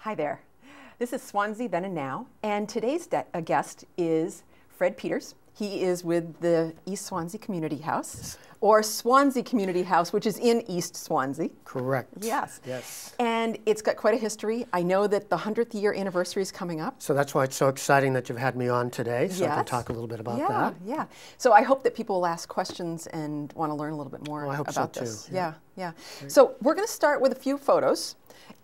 Hi there. This is Swanzey Then and Now, and today's guest is Fred Peters. He is with the East Swanzey Community House, or Swanzey Community House, which is in East Swanzey. Correct. Yes. Yes. And it's got quite a history. I know that the 100th year anniversary is coming up. So that's why it's so exciting that you've had me on today, so Yes. I can talk a little bit about Yeah, that. yeah. So I hope that people will ask questions and want to learn a little bit more I hope about so, this. too. Yeah, yeah. So we're going to start with a few photos.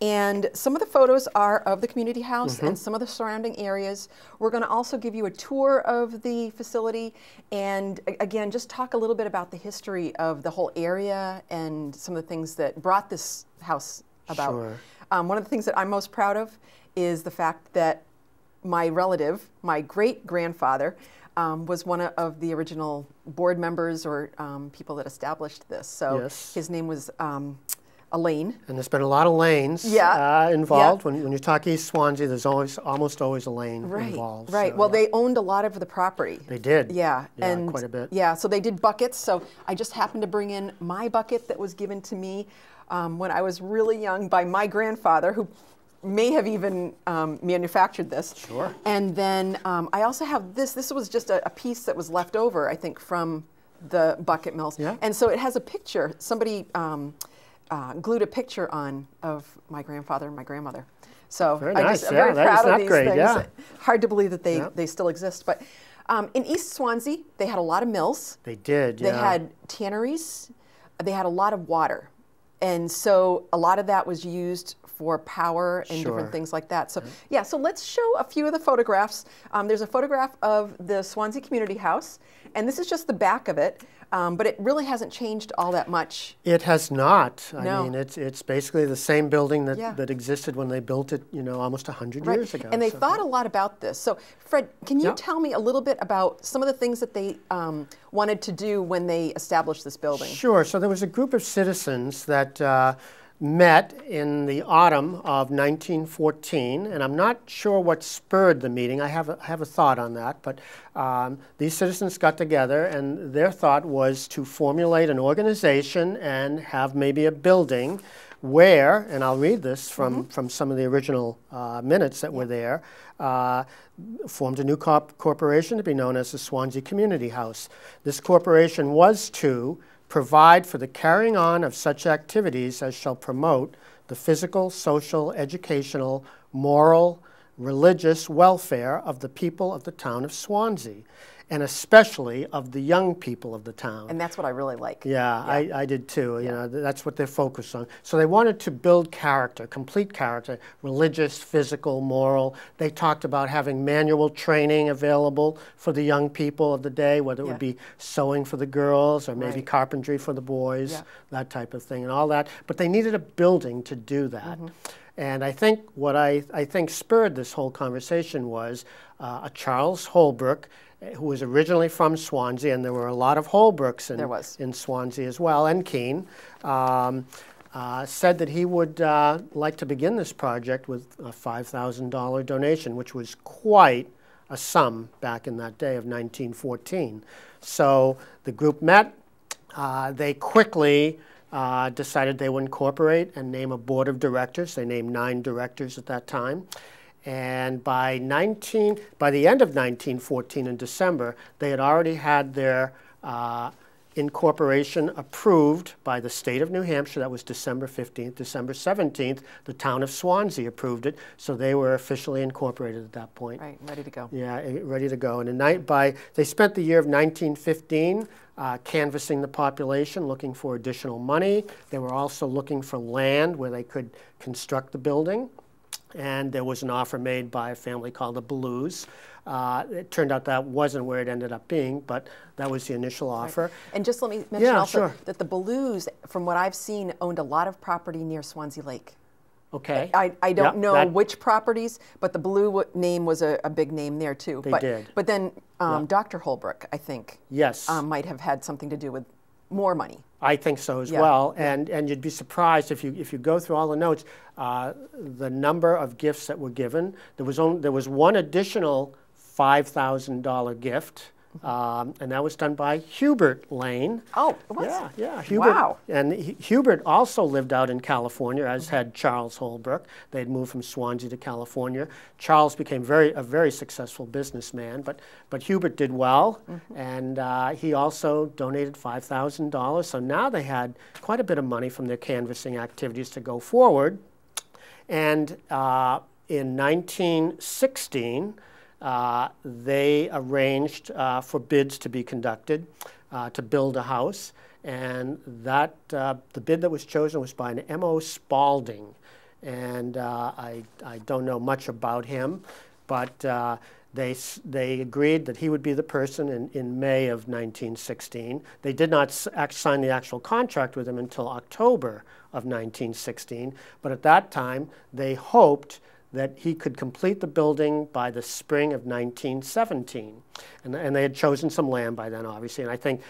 And some of the photos are of the community house and some of the surrounding areas. We're going to also give you a tour of the facility and, again, just talk a little bit about the history of the whole area and some of the things that brought this house about. Sure. One of the things that I'm most proud of is the fact that my relative, my great-grandfather, was one of the original board members or people that established this. So Yes. his name was Elaine. And there's been a lot of lanes involved. When you talk East Swanzey, there's almost always a lane involved. Right. So, Well, yeah. they owned a lot of the property. They did. Yeah. Yeah, and quite a bit. Yeah, so they did buckets. So I just happened to bring in my bucket that was given to me when I was really young by my grandfather, who may have even manufactured this. Sure. And then I also have this. This was just a piece that was left over, I think, from the bucket mills. Yeah. And so it has a picture. Somebody glued a picture on of my grandfather and my grandmother. So Very I'm nice. just Yeah, very that is proud of not these great, things. yeah. Hard to believe that they still exist. But in East Swanzey, they had a lot of mills. They did, They had tanneries. They had a lot of water. And so a lot of that was used for power and different things like that. So yeah, so let's show a few of the photographs. There's a photograph of the Swanzey Community House, and this is just the back of it, but it really hasn't changed all that much. It has not. No. I mean, it's basically the same building that, Yeah. that existed when they built it, almost 100 years ago. And they so. thought a lot about this. So Fred, can you tell me a little bit about some of the things that they wanted to do when they established this building? Sure. So there was a group of citizens that met in the autumn of 1914, and I'm not sure what spurred the meeting. I have a thought on that, but these citizens got together, and their thought was to formulate an organization and have maybe a building where, and I'll read this from some of the original minutes that were there, formed a new corporation to be known as the Swanzey Community House. This corporation was to provide for the carrying on of such activities as shall promote the physical, social, educational, moral, religious welfare of the people of the town of Swanzey, and especially of the young people of the town. And that's what I really like. Yeah, I did too. That's what they're focused on. So they wanted to build character, complete character, religious, physical, moral. They talked about having manual training available for the young people of the day, whether it would be sewing for the girls or maybe carpentry for the boys, that type of thing and all that. But they needed a building to do that. And I think what I think spurred this whole conversation was a Charles Holbrook, who was originally from Swanzey, and there were a lot of Holbrooks in Swanzey as well, and Keene, said that he would like to begin this project with a $5,000 donation, which was quite a sum back in that day of 1914. So the group met. They quickly decided they would incorporate and name a board of directors. They named 9 directors at that time. And by the end of 1914 in December, they had already had their incorporation approved by the state of New Hampshire. That was December 15th. December 17th, the town of Swanzey approved it, so they were officially incorporated at that point. Right, ready to go. Yeah, ready to go. And they spent the year of 1915 canvassing the population, looking for additional money. They were also looking for land where they could construct the building. And there was an offer made by a family called the Blues. It turned out that wasn't where it ended up being, but that was the initial offer. Right. And just let me mention also that the Blues, from what I've seen, owned a lot of property near Swanzey Lake. Okay. I don't know which properties, but the Blue name was a big name there too. They did. But then Dr. Holbrook, I think, might have had something to do with more money. I think so as well, and you'd be surprised if you go through all the notes, the number of gifts that were given. There was one additional $5,000 gift and that was done by Hubert Lane. Oh, it was? Yeah, yeah. Hubert, wow. And Hubert also lived out in California, as had Charles Holbrook. They had moved from Swanzey to California. Charles became a very successful businessman, but Hubert did well, and he also donated $5,000. So now they had quite a bit of money from their canvassing activities to go forward. And in 1916, they arranged for bids to be conducted to build a house, and that the bid that was chosen was by an M.O. Spalding, and I don't know much about him, but they agreed that he would be the person in May of 1916. They did not sign the actual contract with him until October of 1916, but at that time they hoped that he could complete the building by the spring of 1917. And they had chosen some land by then, obviously, and I think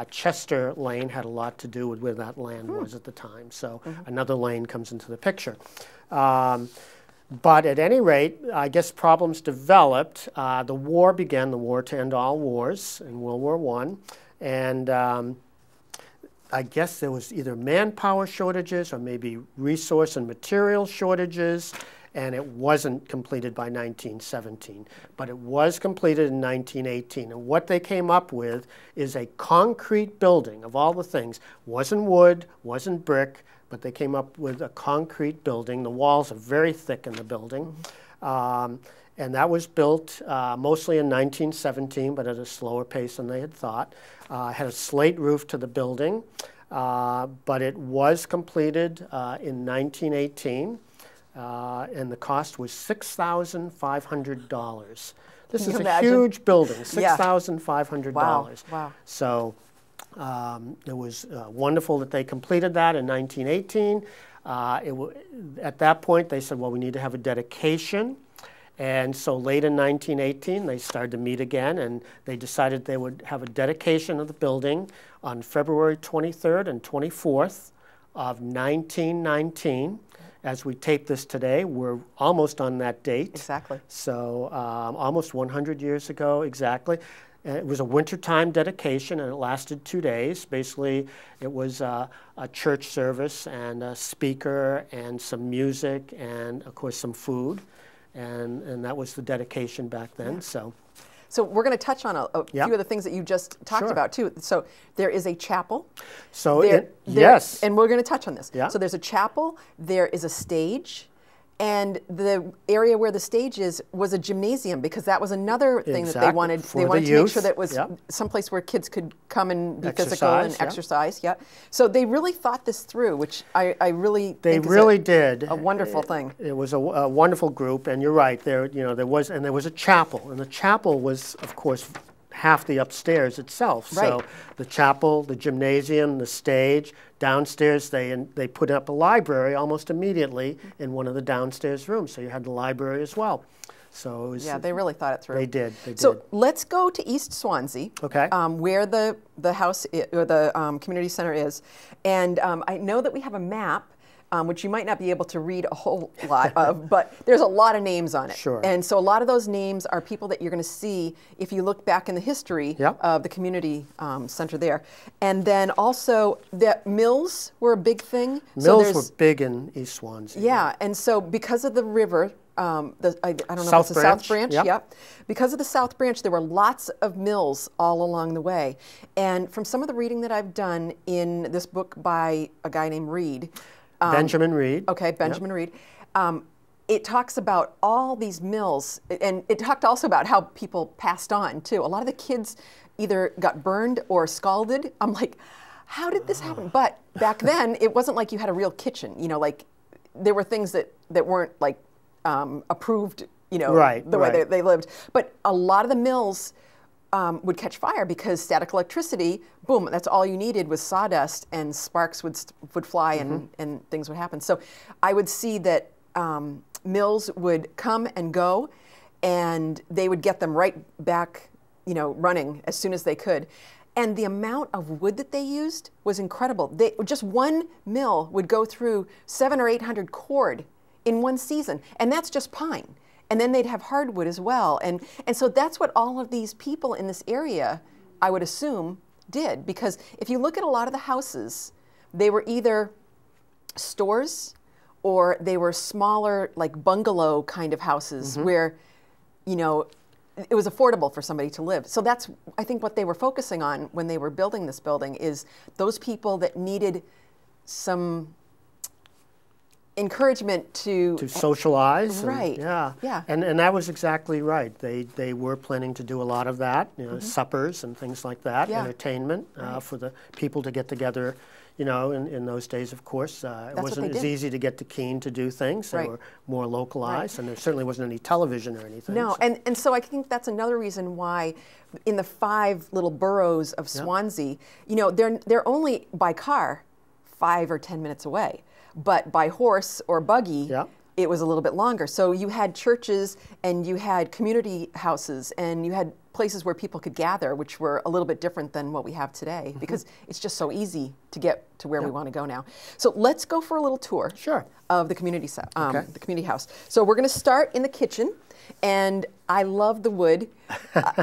Chester Lane had a lot to do with where that land was at the time. So another lane comes into the picture. But at any rate, I guess problems developed. The war began, the war to end all wars in World War I, and I guess there was either manpower shortages or maybe resource and material shortages, and it wasn't completed by 1917. But it was completed in 1918. And what they came up with is a concrete building, of all the things. Wasn't wood, wasn't brick, but they came up with a concrete building. The walls are very thick in the building. And that was built mostly in 1917, but at a slower pace than they had thought. Had a slate roof to the building, but it was completed in 1918. And the cost was $6,500. This is a huge building, $6,500. Wow. So it was wonderful that they completed that in 1918. At that point, they said, well, we need to have a dedication. And so late in 1918, they started to meet again, and they decided they would have a dedication of the building on February 23rd and 24th of 1919. As we tape this today, we're almost on that date. Exactly. So almost 100 years ago, exactly. It was a wintertime dedication, and it lasted 2 days. Basically, it was a church service and a speaker and some music and, of course, some food. And that was the dedication back then. So we're going to touch on a few of the things that you just talked about, too. So there is a chapel. So yes. And we're going to touch on this. Yeah. So there's a chapel, there is a stage, and the area where the stage is was a gymnasium, because that was another thing that they wanted. They wanted to make sure that it was someplace where kids could come and be physical and exercise. Yeah. So they really thought this through, which I really think did a wonderful thing. It was a wonderful group, and you're right. There was a chapel, and the chapel was, of course, half the upstairs itself. Right. So the chapel, the gymnasium, the stage. Downstairs, they put up a library almost immediately in one of the downstairs rooms. So you had the library as well. So it was, they really thought it through. They did. So let's go to East Swanzey, where the house or the community center is, and I know that we have a map. Which you might not be able to read a whole lot of, but there's a lot of names on it. Sure. And so a lot of those names are people that you're going to see if you look back in the history of the community center there. And then also the mills were a big thing. Mills were big in East Swanzey. Yeah, and so because of the river, I don't know if it's the South Branch. Because of the South Branch, there were lots of mills all along the way. And from some of the reading that I've done in this book by a guy named Reed, Benjamin Reed. Okay, Benjamin Reed. It talks about all these mills, and it talked also about how people passed on, too. A lot of the kids either got burned or scalded. I'm like, how did this happen? But back then, it wasn't like you had a real kitchen. Like, there were things that weren't, like, approved, the way they lived. But a lot of the mills would catch fire because static electricity, boom, that's all you needed was sawdust, and sparks would fly and things would happen. So I would see that mills would come and go, and they would get them right back, running as soon as they could. And the amount of wood that they used was incredible. Just one mill would go through 700 or 800 cord in one season, and that's just pine. And then they'd have hardwood as well. And so that's what all of these people in this area, I would assume, did. Because if you look at a lot of the houses, they were either stores or they were smaller, like bungalow kind of houses where, you know, it was affordable for somebody to live. So that's, I think, what they were focusing on when they were building this building, is those people that needed some encouragement to socialize. Right. Yeah. And that was exactly right. They were planning to do a lot of that, you know, suppers and things like that, entertainment for the people to get together. You know, in those days, of course, it wasn't as easy to get to Keene to do things. They were more localized, and there certainly wasn't any television or anything. No, and so I think that's another reason why in the 5 little boroughs of Swanzey, you know, they're only by car 5 or 10 minutes away, but by horse or buggy, it was a little bit longer. So you had churches and you had community houses and you had places where people could gather, which were a little bit different than what we have today, because it's just so easy to get to where we want to go now. So let's go for a little tour of the community the community house. So we're going to start in the kitchen, and I love the wood.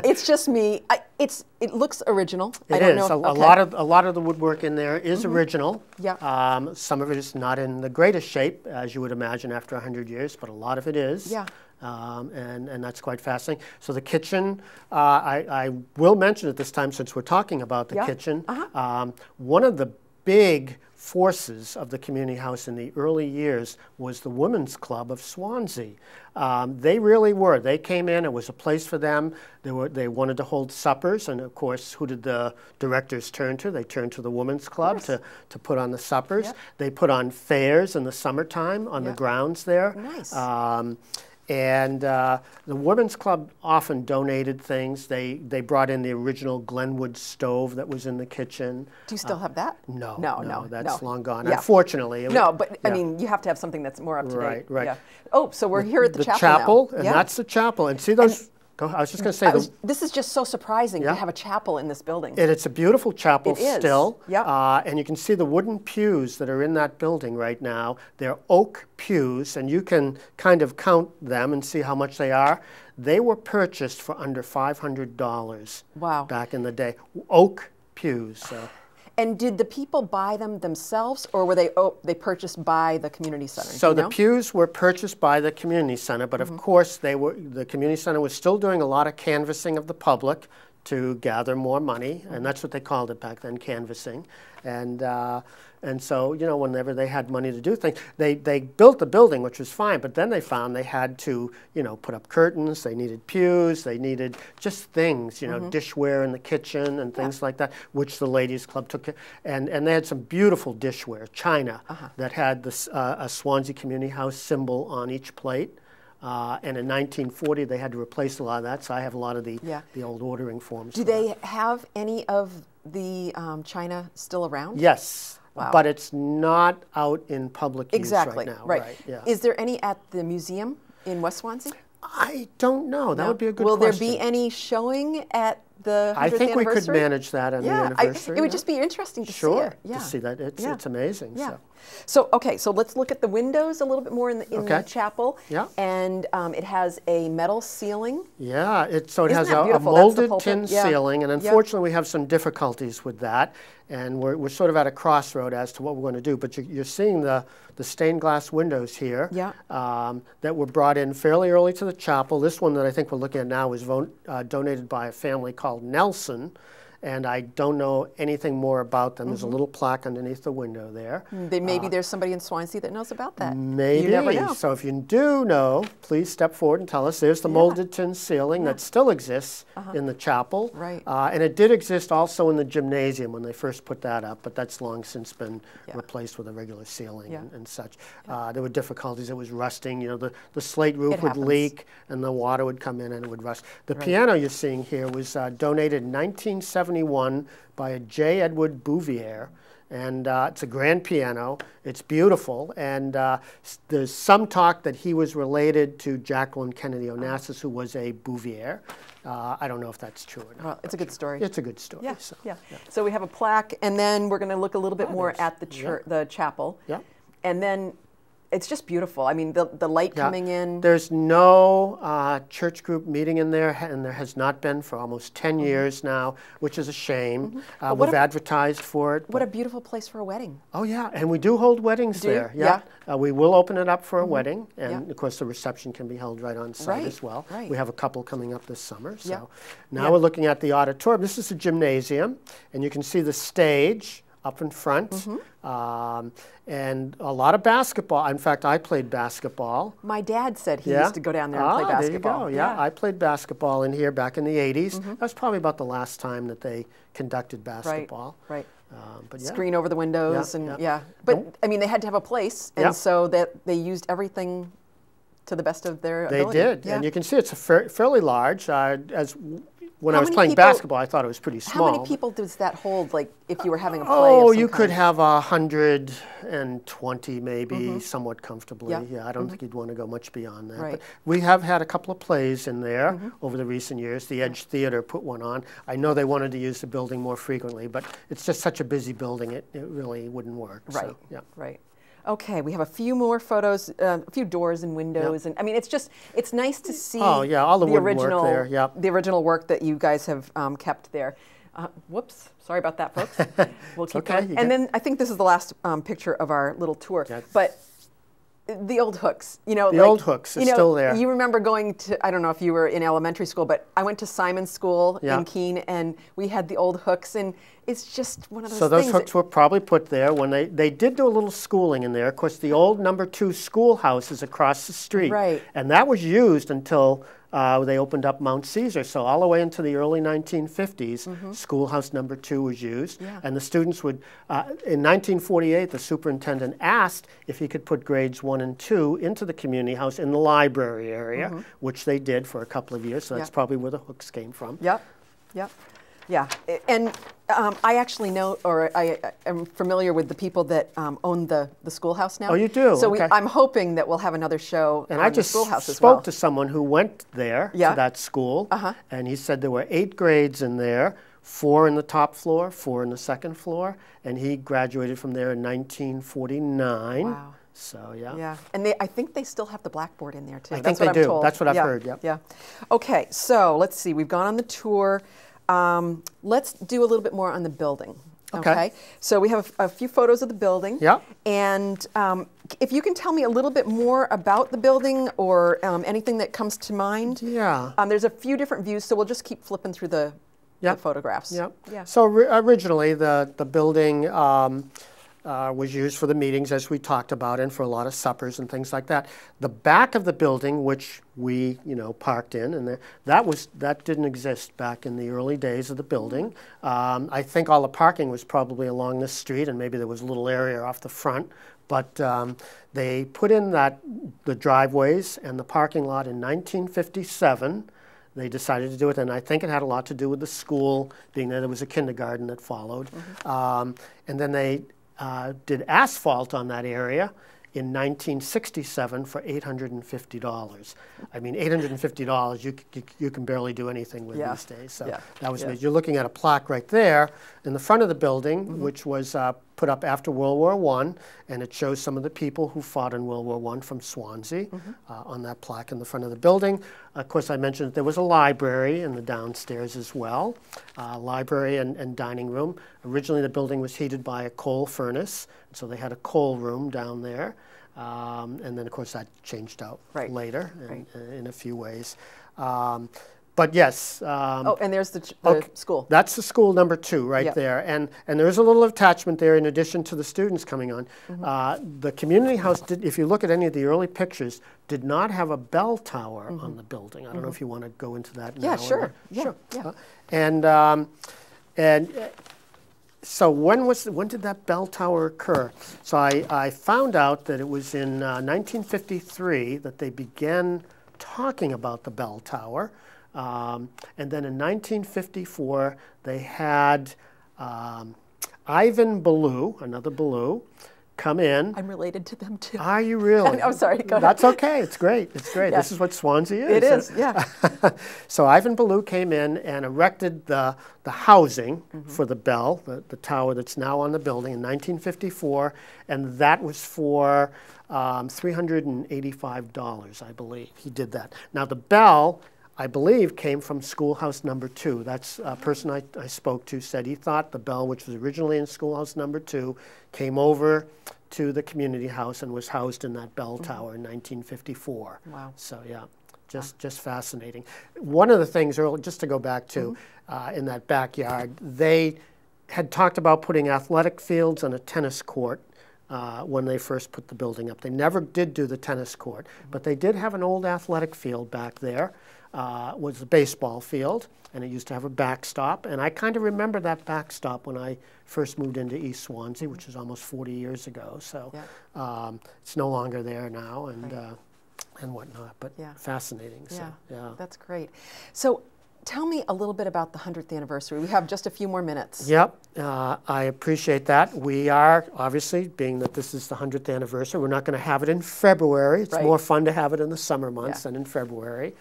It's just me. It looks original. It is. A lot of the woodwork in there is original. Yeah. Some of it is not in the greatest shape, as you would imagine after 100 years, but a lot of it is. Yeah. And that's quite fascinating. So the kitchen, I will mention at this time, since we're talking about the kitchen, one of the big forces of the community house in the early years was the Women's Club of Swanzey. They really were. They came in, it was a place for them. They wanted to hold suppers, and of course, who did the directors turn to? They turned to the Women's Club to put on the suppers. They put on fairs in the summertime on the grounds there. Nice. And the Women's Club often donated things. They brought in the original Glenwood stove that was in the kitchen. Do you still have that? No, that's long gone. Unfortunately. But I mean, you have to have something that's more up to date. Right. Yeah. Oh, so we're here at the chapel now. And that's the chapel. And see those... I was just going to say... this is just so surprising to have a chapel in this building. It's a beautiful chapel still. Yeah. And you can see the wooden pews that are in that building right now. They're oak pews, and you can kind of count them and see how much they are. They were purchased for under $500 back in the day. Oak pews. And did the people buy them themselves, or were they purchased by the community center? So the pews were purchased by the community center, but of course the community center was still doing a lot of canvassing of the public to gather more money, and that's what they called it back then, canvassing. And so, you know, whenever they had money to do things, they built the building, which was fine, but then they found they had to, you know, put up curtains, they needed pews, they needed just things, you know, dishware in the kitchen and things like that, which the Ladies Club took. And they had some beautiful dishware, china, that had this, a Swanzey Community House symbol on each plate. And in 1940, they had to replace a lot of that, so I have a lot of the old ordering forms. Do they have any of the china still around? Yes. Wow. But it's not out in public use right now. Right. Is there any at the museum in West Swansea? I don't know. That would be a good question. Will there be be any showing at the 100th I think anniversary? We could manage that on the anniversary. It would just be interesting to see it. To see that. It's amazing. Yeah. So let's look at the windows a little bit more in the chapel. Yeah. And it has a metal ceiling. Yeah. It has a molded tin ceiling, and unfortunately we have some difficulties with that. And we're sort of at a crossroad as to what we're going to do. But you're seeing the stained glass windows here that were brought in fairly early to the chapel. This one that I think we're looking at now was donated by a family called Nelson. And I don't know anything more about them. There's a little plaque underneath the window there. Maybe there's somebody in Swansea that knows about that. Maybe. You never know. So if you do know, please step forward and tell us. There's the molded tin ceiling that still exists in the chapel. Right. And it did exist also in the gymnasium when they first put that up, but that's long since been replaced with a regular ceiling and such. There were difficulties. It was rusting. You know, the slate roof would leak and the water would come in and it would rust. The piano you're seeing here was donated in 1971 by a J. Edward Bouvier, and it's a grand piano. It's beautiful, and there's some talk that he was related to Jacqueline Kennedy Onassis, who was a Bouvier. I don't know if that's true or not. Well, it's a good story. It's a good story. Yeah, So we have a plaque, and then we're going to look a little bit more at the chapel. Yeah. And then it's just beautiful. I mean, the light coming in. There's no church group meeting in there, and there has not been for almost 10 years now, which is a shame. We've advertised for it. What a beautiful place for a wedding. Oh, yeah, and we do hold weddings there. Yeah. We will open it up for a wedding, and of course the reception can be held right on site as well. Right. We have a couple coming up this summer. So now we're looking at the auditorium. This is a gymnasium, and you can see the stage up in front, and a lot of basketball. In fact, I played basketball. My dad said he used to go down there and play basketball. There you go. Yeah, I played basketball in here back in the 80s. That was probably about the last time that they conducted basketball. Right. But screen over the windows But I mean, they had to have a place, and so that they used everything to the best of their ability. They did, and you can see it's a fairly large. When I was playing basketball, I thought it was pretty small. How many people does that hold, like, if you were having a play Oh, of some you kind? could have 120 maybe, somewhat comfortably. Yeah, I don't think you'd want to go much beyond that. But we have had a couple of plays in there over the recent years. The Edge Theater put one on. I know they wanted to use the building more frequently, but it's just such a busy building, it really wouldn't work. Right, so, yeah. Right. Okay, we have a few more photos, a few doors and windows, and I mean, it's nice to see. Oh yeah, all the original work there. The original work that you guys have kept there. Whoops, sorry about that, folks. We'll keep going. And then I think this is the last picture of our little tour. But the old hooks, the old hooks are still there. You remember going to, I don't know if you were in elementary school, but I went to Simon School in Keene, and we had the old hooks, and it's just one of those things. So those hooks were probably put there when they did do a little schooling in there. Of course, the old number 2 schoolhouse is across the street. Right. And that was used until they opened up Mount Caesar. So all the way into the early 1950s, schoolhouse number 2 was used. And the students would, in 1948, the superintendent asked if he could put grades 1 and 2 into the community house in the library area, which they did for a couple of years. So that's probably where the hooks came from. Yep. Yeah, and I actually know, or I am familiar with the people that own the schoolhouse now. Oh, you do? So I'm hoping that we'll have another show and on I just the schoolhouse as well. spoke to someone who went there to that school, and he said there were 8 grades in there, 4 in the top floor, 4 in the second floor, and he graduated from there in 1949. Wow. So, yeah. Yeah, and I think they still have the blackboard in there, too. I think they do. That's what I've heard, Yeah. Okay, so let's see. We've gone on the tour. Let's do a little bit more on the building. Okay. So we have a few photos of the building. Yeah. And if you can tell me a little bit more about the building or anything that comes to mind. Yeah. There's a few different views, so we'll just keep flipping through the photographs. Yeah. So originally the building was used for the meetings, as we talked about, and for a lot of suppers and things like that. The back of the building, which we, parked in, and that didn't exist back in the early days of the building. I think all the parking was probably along this street, and maybe there was a little area off the front. But they put in the driveways and the parking lot in 1957. They decided to do it, and I think it had a lot to do with the school being there. There was a kindergarten that followed, and then they did asphalt on that area in 1967 for $850. I mean, $850, you can barely do anything with these days. So that was amazing. You're looking at a plaque right there in the front of the building, which was put up after World War I, and it shows some of the people who fought in World War I from Swanzey on that plaque in the front of the building. Of course, I mentioned that there was a library in the downstairs as well, library and dining room. Originally, the building was heated by a coal furnace, so they had a coal room down there. And then, of course, that changed out later in a few ways. But yes. And there's the school. That's the school number 2 right there. And there is a little attachment there in addition to the students coming on. The community house, if you look at any of the early pictures, did not have a bell tower on the building. I don't know if you want to go into that now. Yeah, sure. Sure. So when did that bell tower occur? So I found out that it was in 1953 that they began talking about the bell tower. And then in 1954, they had Ivan Ballou, another Ballou, come in. I'm related to them too. Are you really? I'm sorry, go ahead. That's okay. It's great. It's great. Yeah. This is what Swanzey is. It is, yeah. So Ivan Ballou came in and erected the housing for the bell, the tower that's now on the building in 1954, and that was for $385, I believe. He did that. Now the bell, I believe, came from Schoolhouse Number 2. That's a person I spoke to said he thought the bell, which was originally in Schoolhouse Number 2, came over to the community house and was housed in that bell tower in 1954. Wow. So yeah, just fascinating. One of the things, just to go back to, in that backyard, they had talked about putting athletic fields and a tennis court when they first put the building up. They never did do the tennis court, but they did have an old athletic field back there. Was a baseball field, and it used to have a backstop. And I kind of remember that backstop when I first moved into East Swansea, which is almost 40 years ago. So it's no longer there now, and whatnot. But fascinating. Yeah, so, yeah, that's great. So tell me a little bit about the 100th anniversary. We have just a few more minutes. Yep, I appreciate that. We are, obviously, being that this is the 100th anniversary, we're not going to have it in February. It's more fun to have it in the summer months than in February.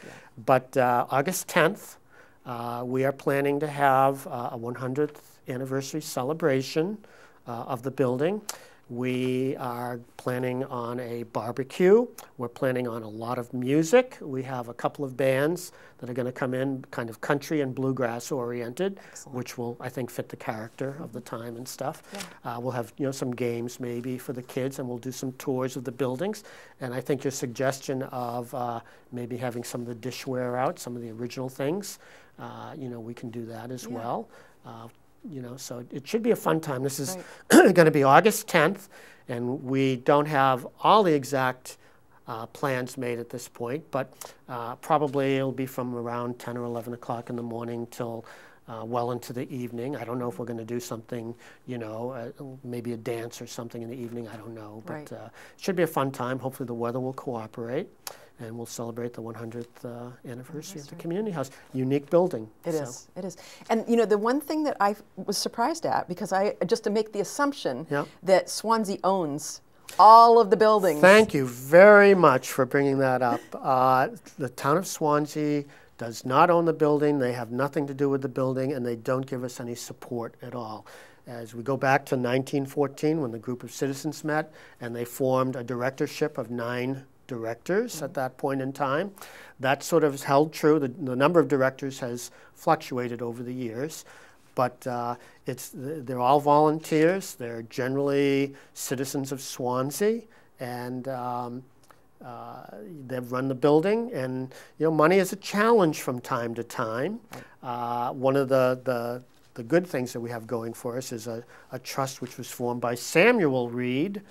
But August 10th, we are planning to have a 100th anniversary celebration of the building. We are planning on a barbecue. We're planning on a lot of music. We have a couple of bands that are going to come in, kind of country and bluegrass oriented, which will, I think, fit the character of the time and stuff. We'll have, some games maybe for the kids, and we'll do some tours of the buildings. And I think your suggestion of maybe having some of the dishware out, some of the original things, we can do that as well. So it should be a fun time. This is going to be August 10th, and we don't have all the exact plans made at this point, but probably it'll be from around 10 or 11 o'clock in the morning till well into the evening. I don't know if we're going to do something, maybe a dance or something in the evening. I don't know, but it should be a fun time. Hopefully the weather will cooperate. And we'll celebrate the 100th anniversary of the community house. Unique building. It is. And the one thing that I was surprised at, because just to make the assumption that Swanzey owns all of the buildings. Thank you very much for bringing that up. The town of Swanzey does not own the building. They have nothing to do with the building, and they don't give us any support at all. As we go back to 1914, when the group of citizens met, and they formed a directorship of 9 directors at that point in time. That sort of held true. The number of directors has fluctuated over the years, but they're all volunteers. They're generally citizens of Swansea, and they've run the building. And money is a challenge from time to time. One of the good things that we have going for us is a trust which was formed by Samuel Reed,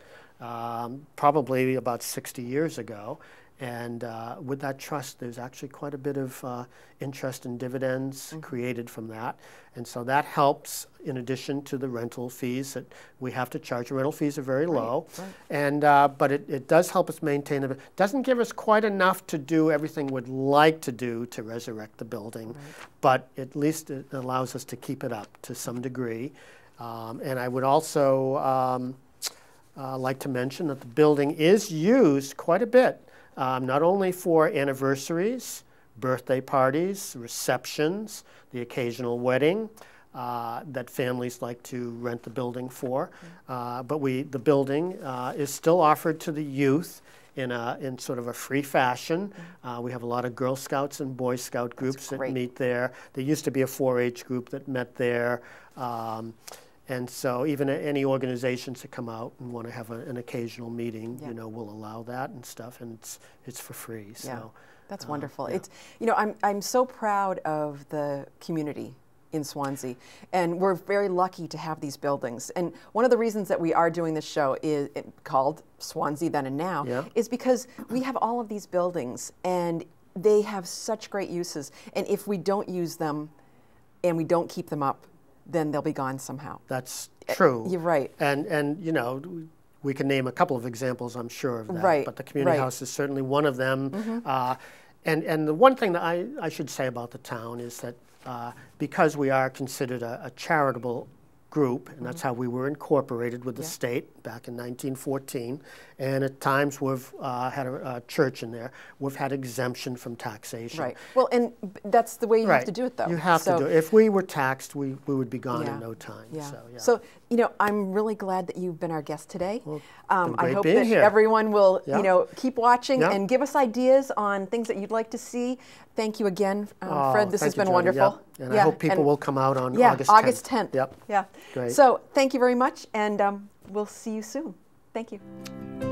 probably about 60 years ago. And with that trust, there's actually quite a bit of interest and dividends created from that. And so that helps in addition to the rental fees that we have to charge. The rental fees are very low. And, but it does help us maintain it. It doesn't give us quite enough to do everything we'd like to do to resurrect the building. But at least it allows us to keep it up to some degree. And I would also like to mention that the building is used quite a bit, not only for anniversaries, birthday parties, receptions, the occasional wedding that families like to rent the building for, but the building is still offered to the youth in sort of a free fashion. We have a lot of Girl Scouts and Boy Scout groups that meet there. There used to be a 4-H group that met there. And so even any organizations that come out and want to have an occasional meeting, will allow that and stuff, and it's for free. So that's wonderful. It's I'm so proud of the community in Swansea, and we're very lucky to have these buildings. And one of the reasons that we are doing this show is called Swanzey Then and Now is because we have all of these buildings, and they have such great uses. And if we don't use them, and we don't keep them up, then they'll be gone somehow. That's true. You're right. And we can name a couple of examples, I'm sure of that. But the community house is certainly one of them. And the one thing that I should say about the town is that because we are considered a charitable group, and that's how we were incorporated with the state back in 1914. And at times we've had a church in there. We've had exemption from taxation. Right. Well, and that's the way you have to do it, though. You have to do it. If we were taxed, we would be gone in no time. Yeah. So, So, you know, I'm really glad that you've been our guest today. Well, I hope that everyone will, you know, keep watching and give us ideas on things that you'd like to see. Thank you again, Fred. This has been wonderful. And I hope people will come out on August 10th. August 10th. Yep. Yeah. Great. So thank you very much, and we'll see you soon. Thank you.